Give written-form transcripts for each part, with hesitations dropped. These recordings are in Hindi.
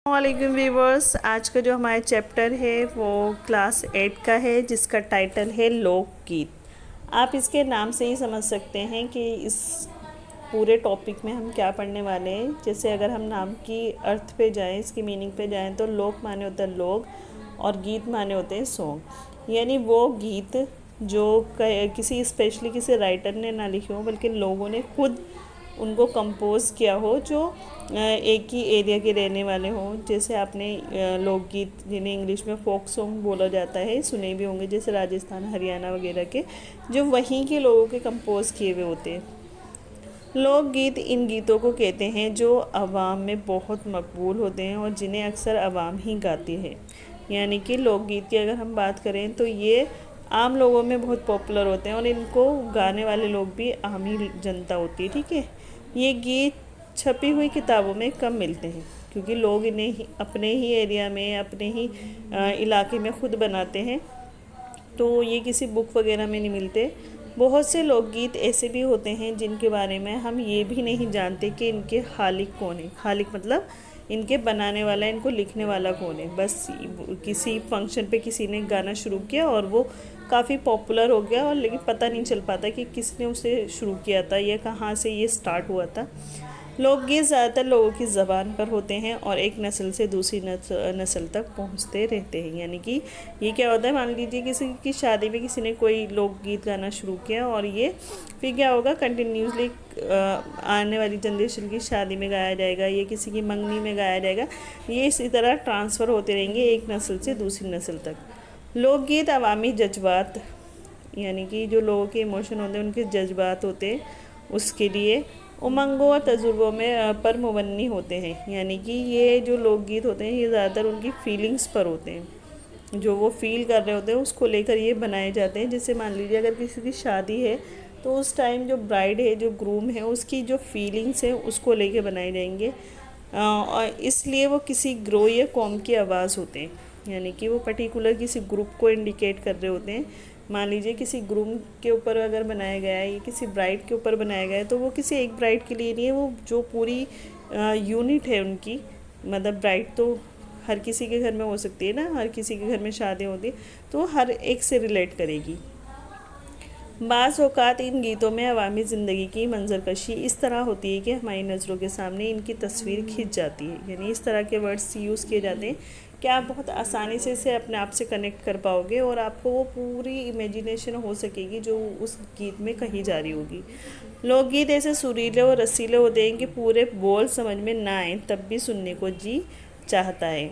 वालेकुम व्यूवर्स। आज का जो हमारा चैप्टर है वो क्लास 8 का है, जिसका टाइटल है लोकगीत। आप इसके नाम से ही समझ सकते हैं कि इस पूरे टॉपिक में हम क्या पढ़ने वाले हैं। जैसे अगर हम नाम की अर्थ पे जाएं, इसकी मीनिंग पे जाएं, तो लोक माने होता है लोग और गीत माने होते हैं सॉन्ग। यानी वो गीत जो किसी स्पेशली किसी राइटर ने ना लिखे हो, बल्कि लोगों ने खुद उनको कंपोज़ किया हो, जो एक ही एरिया के रहने वाले हों। जैसे आपने लोकगीत जिन्हें इंग्लिश में फोक सॉन्ग बोला जाता है सुने भी होंगे, जैसे राजस्थान हरियाणा वगैरह के, जो वहीं के लोगों के कंपोज़ किए हुए होते हैं। लोकगीत इन गीतों को कहते हैं जो आवाम में बहुत मकबूल होते हैं और जिन्हें अक्सर आवाम ही गाती है। यानी कि लोकगीत की अगर हम बात करें तो ये आम लोगों में बहुत पॉपुलर होते हैं और इनको गाने वाले लोग भी आम ही जनता होती है। ठीक है, ये गीत छपी हुई किताबों में कम मिलते हैं, क्योंकि लोग इन्हें अपने ही एरिया में, अपने ही इलाके में खुद बनाते हैं, तो ये किसी बुक वगैरह में नहीं मिलते। बहुत से लोकगीत ऐसे भी होते हैं जिनके बारे में हम ये भी नहीं जानते कि इनके खालिक कौन है। खालिक मतलब इनके बनाने वाला, इनको लिखने वाला कौन है। बस किसी फंक्शन पे किसी ने गाना शुरू किया और वो काफ़ी पॉपुलर हो गया, और लेकिन पता नहीं चल पाता कि किसने उसे शुरू किया था या कहाँ से ये स्टार्ट हुआ था। लोकगीत ज़्यादातर लोगों की ज़बान पर होते हैं और एक नस्ल से दूसरी नस्ल तक पहुंचते रहते हैं। यानी कि ये क्या होता है, मान लीजिए किसी की शादी में किसी ने कोई लोकगीत गाना शुरू किया, और ये फिर क्या होगा, कंटिन्यूसली आने वाली जनरेशन की शादी में गाया जाएगा, ये किसी की मंगनी में गाया जाएगा। ये इसी तरह ट्रांसफ़र होते रहेंगे एक नस्ल से दूसरी नस्ल तक। लोकगीत अवामी जज्बात, यानी कि जो लोगों के इमोशन होते हैं, उनके जज्बात होते हैं, उसके लिए उमंगों और तजुर्बों में पर मुबन्नी होते हैं। यानी कि ये जो लोकगीत होते हैं ये ज़्यादातर उनकी फीलिंग्स पर होते हैं, जो वो फील कर रहे होते हैं उसको लेकर ये बनाए जाते हैं। जैसे मान लीजिए अगर किसी की शादी है, तो उस टाइम जो ब्राइड है, जो ग्रूम है, उसकी जो फीलिंग्स हैं उसको लेके बनाए जाएंगे, और इसलिए वो किसी ग्रोह या कौम की आवाज़ होते हैं। यानी कि वो पर्टिकुलर किसी ग्रुप को इंडिकेट कर रहे होते हैं। मान लीजिए किसी ग्रूम के ऊपर अगर बनाया गया है या किसी ब्राइड के ऊपर बनाया गया है, तो वो किसी एक ब्राइड के लिए नहीं है, वो जो पूरी यूनिट है उनकी, मतलब ब्राइड तो हर किसी के घर में हो सकती है ना, हर किसी के घर में शादी होती है, तो हर एक से रिलेट करेगी। बाज़ औक़ात इन गीतों में अवामी ज़िंदगी की मंजरकशी इस तरह होती है कि हमारी नज़रों के सामने इनकी तस्वीर खिंच जाती है। यानी इस तरह के वर्ड्स यूज़ किए जाते हैं कि आप बहुत आसानी से इसे अपने आप से कनेक्ट कर पाओगे और आपको वो पूरी इमेजिनेशन हो सकेगी जो उस गीत में कही जा रही होगी। लोकगीत ऐसे सुरीले और रसीले होते हैं कि पूरे बोल समझ में ना आए तब भी सुनने को जी चाहता है।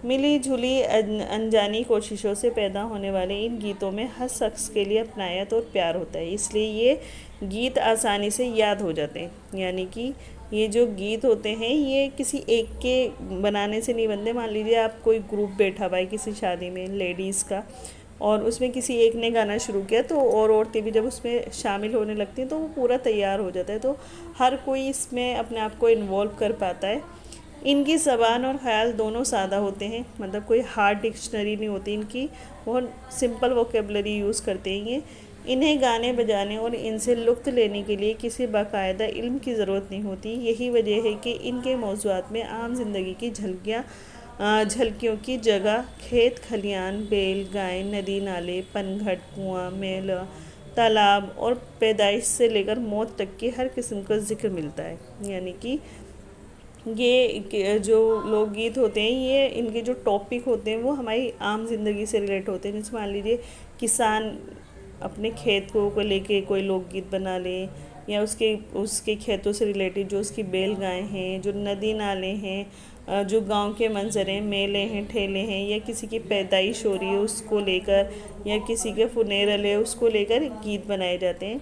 मिली जुली अनजानी कोशिशों से पैदा होने वाले इन गीतों में हर शख्स के लिए अपनायत और प्यार होता है, इसलिए ये गीत आसानी से याद हो जाते हैं। यानी कि ये जो गीत होते हैं ये किसी एक के बनाने से नहीं बनते। मान लीजिए आप कोई ग्रुप बैठा हुआ है किसी शादी में लेडीज़ का, और उसमें किसी एक ने गाना शुरू किया, तो और औरतें भी जब उसमें शामिल होने लगती हैं तो वो पूरा तैयार हो जाता है, तो हर कोई इसमें अपने आप को इन्वॉल्व कर पाता है। इनकी ज़बान और ख़याल दोनों सादा होते हैं, मतलब कोई हार्ड डिक्शनरी नहीं होती इनकी, बहुत सिंपल वोकेबलरी यूज़ करते हैं ये। इन्हें गाने बजाने और इनसे लुत्फ़ लेने के लिए किसी बाकायदा इल्म की ज़रूरत नहीं होती। यही वजह है कि इनके मौज़ूआत में आम ज़िंदगी की झलकियों की जगह खेत खलियान, बैल गाय, नदी नाले, पनघट, कुआं, मेला, तालाब और पैदाइश से लेकर मौत तक की हर किस्म का ज़िक्र मिलता है। यानी कि ये जो लोकगीत होते हैं, ये इनके जो टॉपिक होते हैं वो हमारी आम ज़िंदगी से रिलेट होते हैं। जैसे मान लीजिए किसान अपने खेत को लेके कोई लोकगीत बना ले, या उसके खेतों से रिलेटेड जो उसकी बैल गाय हैं, जो नदी नाले हैं, जो गांव के मंजर हैं, मेले हैं, ठेले हैं, या किसी की पैदाइश हो रही है उसको लेकर, या किसी के फुनेरल है उसको लेकर गीत बनाए जाते हैं।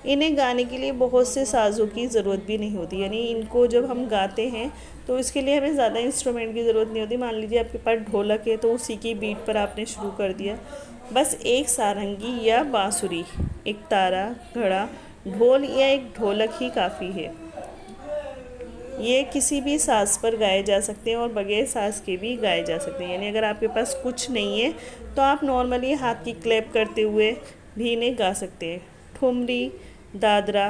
इन्हें गाने के लिए बहुत से साज़ों की ज़रूरत भी नहीं होती। यानी इनको जब हम गाते हैं तो इसके लिए हमें ज़्यादा इंस्ट्रूमेंट की ज़रूरत नहीं होती। मान लीजिए आपके पास ढोलक है, तो उसी की बीट पर आपने शुरू कर दिया। बस एक सारंगी या बांसुरी, एक तारा, घड़ा, ढोल या एक ढोलक ही काफ़ी है। ये किसी भी साज़ पर गाए जा सकते हैं और बगैर साज़ के भी गाए जा सकते हैं। यानी अगर आपके पास कुछ नहीं है तो आप नॉर्मली हाथ की क्लैप करते हुए भी इन्हें गा सकते हैं। ठुमरी, दादरा,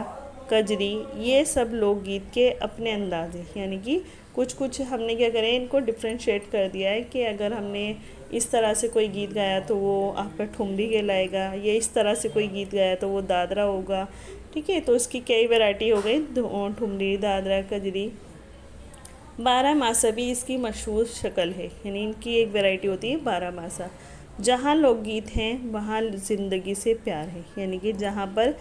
कजरी, ये सब लोकगीत के अपने अंदाज हैं। यानी कि कुछ कुछ हमने क्या करें, इनको डिफ्रेंशिएट कर दिया है कि अगर हमने इस तरह से कोई गीत गाया तो वो आपका ठुमरी कहलाएगा, या इस तरह से कोई गीत गाया तो वो दादरा होगा। ठीक है, तो इसकी कई वैरायटी हो गई, ठुमरी, दादरा, कजरी। बारह मासा भी इसकी मशहूर शक्ल है, यानी इनकी एक वैरायटी होती है बारह मासा। जहाँ लोकगीत हैं वहाँ ज़िंदगी से प्यार है, यानी कि जहाँ पर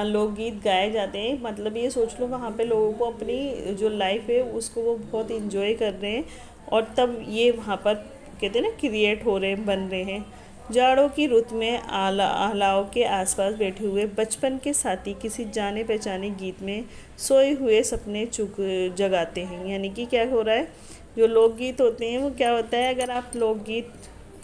लोकगीत गाए जाते हैं, मतलब ये सोच लो वहाँ पे लोगों को अपनी जो लाइफ है उसको वो बहुत इंजॉय कर रहे हैं, और तब ये वहाँ पर कहते हैं ना क्रिएट हो रहे हैं, बन रहे हैं। जाड़ों की रुत में आलाओं के आसपास बैठे हुए बचपन के साथी किसी जाने पहचाने गीत में सोए हुए सपने चुक जगाते हैं। यानी कि क्या हो रहा है, जो लोकगीत होते हैं वो क्या होता है, अगर आप लोकगीत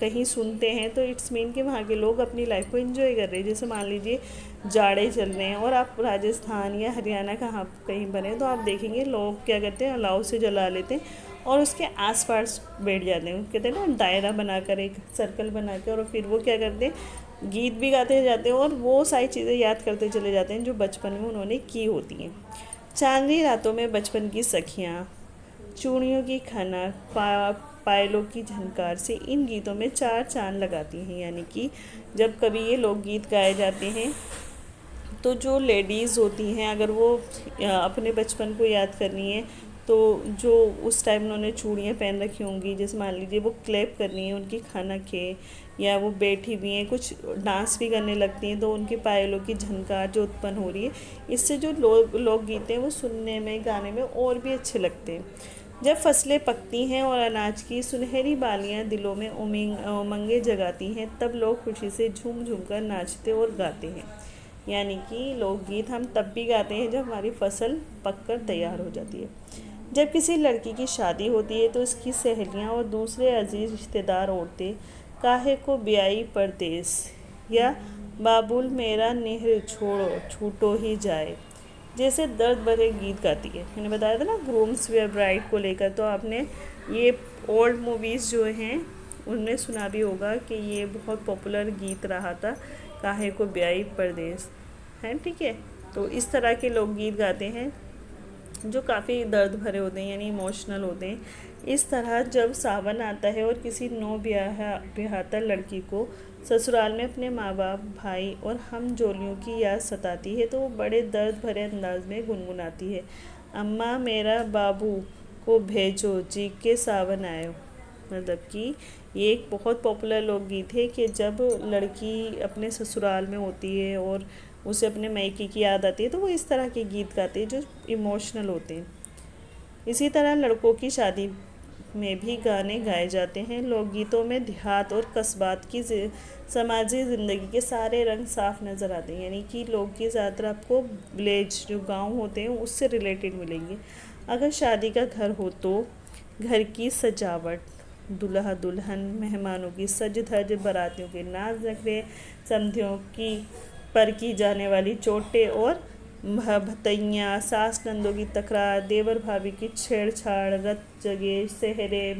कहीं सुनते हैं तो इट्स मीन कि वहाँ के लोग अपनी लाइफ को एंजॉय कर रहे हैं। जैसे मान लीजिए जाड़े चल रहे हैं और आप राजस्थान या हरियाणा कहाँ कहीं बने तो आप देखेंगे लोग क्या करते हैं, अलाव से जला लेते हैं और उसके आसपास बैठ जाते हैं, कहते हैं ना दायरा बनाकर, एक सर्कल बनाकर, और फिर वो क्या करते हैं, गीत भी गाते जाते हैं और वो सारी चीज़ें याद करते चले जाते हैं जो बचपन में उन्होंने की होती हैं। चांदनी रातों में बचपन की सखियाँ, चूड़ियों की खनक, पायलों की झनकार से इन गीतों में चार चांद लगाती हैं। यानी कि जब कभी ये लोकगीत गाए जाते हैं तो जो लेडीज़ होती हैं, अगर वो अपने बचपन को याद करनी है तो जो उस टाइम उन्होंने चूड़ियाँ पहन रखी होंगी, जैसे मान लीजिए वो क्लैप कर रही हैं, उनकी खनक है, या वो बैठी भी हैं, कुछ डांस भी करने लगती हैं, तो उनके पायलों की झनकार जो उत्पन्न हो रही है, इससे जो लोकगीत हैं वो सुनने में, गाने में और भी अच्छे लगते हैं। जब फसलें पकती हैं और अनाज की सुनहरी बालियां दिलों में उमंगें जगाती हैं, तब लोग खुशी से झूम झूम कर नाचते और गाते हैं। यानी कि लोकगीत हम तब भी गाते हैं जब हमारी फसल पककर तैयार हो जाती है। जब किसी लड़की की शादी होती है तो उसकी सहेलियां और दूसरे अजीज रिश्तेदार औरतें काहे को ब्याई परदेस, या बाबुल मेरा नेहर छोड़ो छूटो ही जाए जैसे दर्द भरे गीत गाती है। मैंने बताया था ना ग्रूम्स वे ब्राइड को लेकर, तो आपने ये ओल्ड मूवीज़ जो हैं उनमें सुना भी होगा कि ये बहुत पॉपुलर गीत रहा था, काहे को ब्याई परदेस है। ठीक है, तो इस तरह के लोग गीत गाते हैं जो काफ़ी दर्द भरे होते हैं, यानी इमोशनल होते हैं। इस तरह जब सावन आता है और किसी ब्याहता लड़की को ससुराल में अपने माँ बाप, भाई और हम जोलियों की याद सताती है तो वो बड़े दर्द भरे अंदाज में गुनगुनाती है, अम्मा मेरा बाबू को भेजो जी के सावन आयो। मतलब कि ये एक बहुत पॉपुलर लोकगीत है कि जब लड़की अपने ससुराल में होती है और उसे अपने मायके की याद आती है तो वो इस तरह के गीत गाते हैं जो इमोशनल होते हैं। इसी तरह लड़कों की शादी में भी गाने गाए जाते हैं। लोकगीतों में देहात और कस्बात की समाजी ज़िंदगी के सारे रंग साफ नज़र आते हैं। यानी कि लोकगीत ज़्यादातर आपको विलेज जो गांव होते हैं उससे रिलेटेड मिलेंगे। अगर शादी का घर हो तो घर की सजावट, दुल्हा दुल्हन, मेहमानों की सज धज, बारातियों के नाच नखरे, समधियों की पर की जाने वाली चोटें और भतैया, सास नंदों की तकरार, देवर भाभी की छेड़छाड़, रत जगे, सेहरे,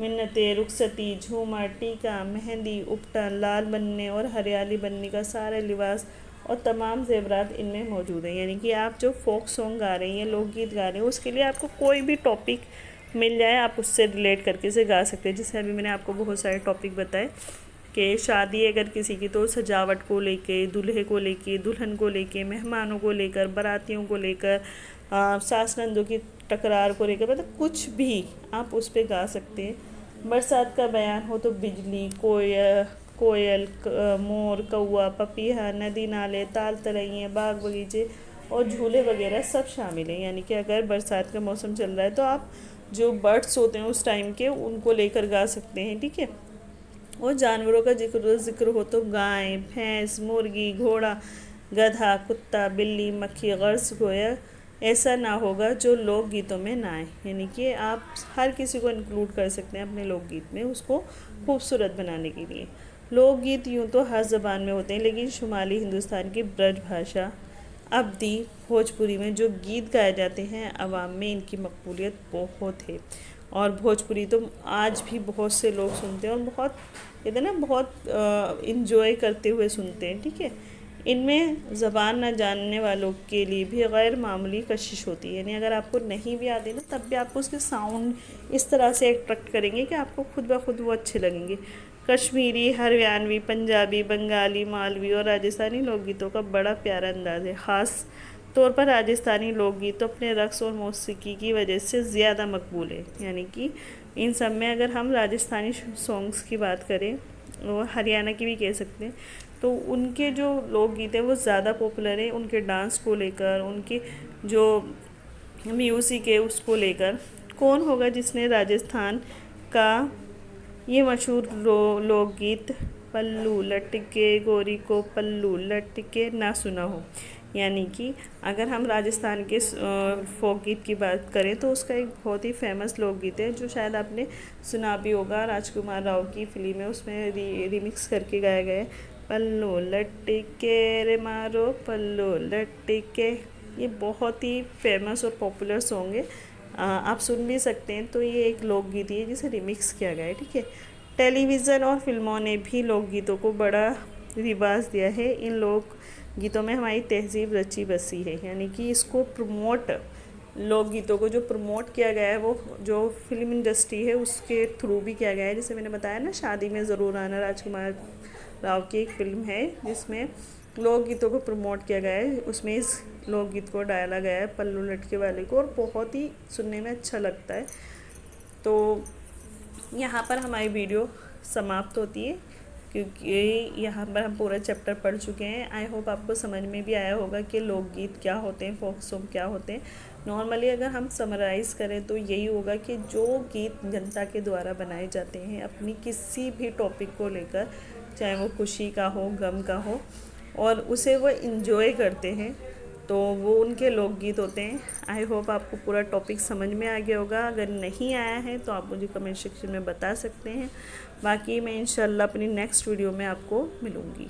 मिन्नतें, रुखसती, झूमर, टीका, मेहंदी, उपटन, लाल बनने और हरियाली बनने का सारा लिबास और तमाम जेवरात इनमें मौजूद हैं। यानी कि आप जो फोक सॉन्ग गा रहे हैं या लोकगीत गा रहे हैं उसके लिए आपको कोई भी टॉपिक मिल जाए आप उससे रिलेट करके इसे गा सकते हैं। जैसे अभी मैंने आपको बहुत सारे टॉपिक बताए कि शादी अगर किसी की तो सजावट को लेके, दूल्हे को लेके, दुल्हन को लेके, मेहमानों को लेकर, बारातियों को लेकर, सास नंदों की टकरार को लेकर, मतलब कुछ भी आप उस पर गा सकते हैं। बरसात का बयान हो तो बिजली, कोयल, मोर, कौआ, पपीहा, नदी नाले, ताल तलैया, बाग बगीचे और झूले वगैरह सब शामिल हैं। यानी कि अगर बरसात का मौसम चल रहा है तो आप जो बर्ड्स होते हैं उस टाइम के उनको लेकर गा सकते हैं। ठीक है, और जानवरों का जिक्र हो तो गाय, भैंस, मुर्गी, घोड़ा, गधा, कुत्ता, बिल्ली, मक्खी, गर्स, गोया ऐसा ना होगा जो लोकगीतों में ना आए। यानी कि आप हर किसी को इंक्लूड कर सकते हैं अपने लोकगीत में उसको खूबसूरत बनाने के लिए। लोकगीत यूँ तो हर ज़बान में होते हैं, लेकिन शुमाली हिंदुस्तान की ब्रज भाषा अवधी भोजपुरी में जो गीत गाए जाते हैं अवाम में इनकी मकबूलियत बहुत है। और भोजपुरी तो आज भी बहुत से लोग सुनते हैं और बहुत कहते हैं ना बहुत इंजॉय करते हुए सुनते हैं। ठीक है, इनमें ज़बान न जानने वालों के लिए भी गैर मामूली कशिश होती है, यानी अगर आपको नहीं भी आती ना तब भी आपको उसके साउंड इस तरह से अट्रैक्ट करेंगे कि आपको खुद ब खुद वो अच्छे लगेंगे। कश्मीरी, हरियाणवी, पंजाबी, बंगाली, मालवी और राजस्थानी लोकगीतों का बड़ा प्यारा अंदाज़ है। ख़ास तौर पर राजस्थानी लोकगीत तो अपने रक़्स और मौसीकी की वजह से ज़्यादा मकबूल है, यानी कि इन सब में अगर हम राजस्थानी सॉन्ग्स की बात करें और हरियाणा की भी कह सकते हैं, तो उनके जो लोकगीत है वो ज़्यादा पॉपुलर है, उनके डांस को लेकर, उनके जो म्यूज़िक है उसको लेकर। कौन होगा जिसने राजस्थान का ये मशहूर लोकगीत पल्लू लटके गोरी को पल्लू लटके ना सुना हो। यानी कि अगर हम राजस्थान के फोक गीत की बात करें तो उसका एक बहुत ही फेमस लोकगीत है जो शायद आपने सुना भी होगा, राजकुमार राव की फिल्म है, उसमें रिमिक्स करके गाया गया है, पल्लू लटके रे मारो पल्लू लटके। ये बहुत ही फेमस और पॉपुलर सॉन्ग है, आप सुन भी सकते हैं। तो ये एक लोकगीत है जिसे रिमिक्स किया गया है, ठीक है। टेलीविज़न और फिल्मों ने भी लोकगीतों को बड़ा रिवाज दिया है। इन लोक गीतों में हमारी तहजीब रची बसी है, यानी कि इसको प्रमोट, लोकगीतों को जो प्रमोट किया गया है वो जो फिल्म इंडस्ट्री है उसके थ्रू भी किया गया है। जैसे मैंने बताया ना, शादी में ज़रूर आना राजकुमार राव की एक फिल्म है जिसमें लोकगीतों को प्रमोट किया गया है, उसमें इस लोकगीत को डाला गया है पल्लू लटके वाले को, और बहुत ही सुनने में अच्छा लगता है। तो यहाँ पर हमारी वीडियो समाप्त होती है क्योंकि यहाँ पर हम पूरा चैप्टर पढ़ चुके हैं। आई होप आपको समझ में भी आया होगा कि लोकगीत क्या होते हैं, फोक सॉन्ग क्या होते हैं। नॉर्मली अगर हम समराइज़ करें तो यही होगा कि जो गीत जनता के द्वारा बनाए जाते हैं अपनी किसी भी टॉपिक को लेकर, चाहे वो खुशी का हो, गम का हो, और उसे वो इंजॉय करते हैं, तो वो उनके लोकगीत होते हैं। आई होप आपको पूरा टॉपिक समझ में आ गया होगा। अगर नहीं आया है तो आप मुझे कमेंट सेक्शन में बता सकते हैं। बाकी मैं इंशाल्लाह अपनी नेक्स्ट वीडियो में आपको मिलूँगी।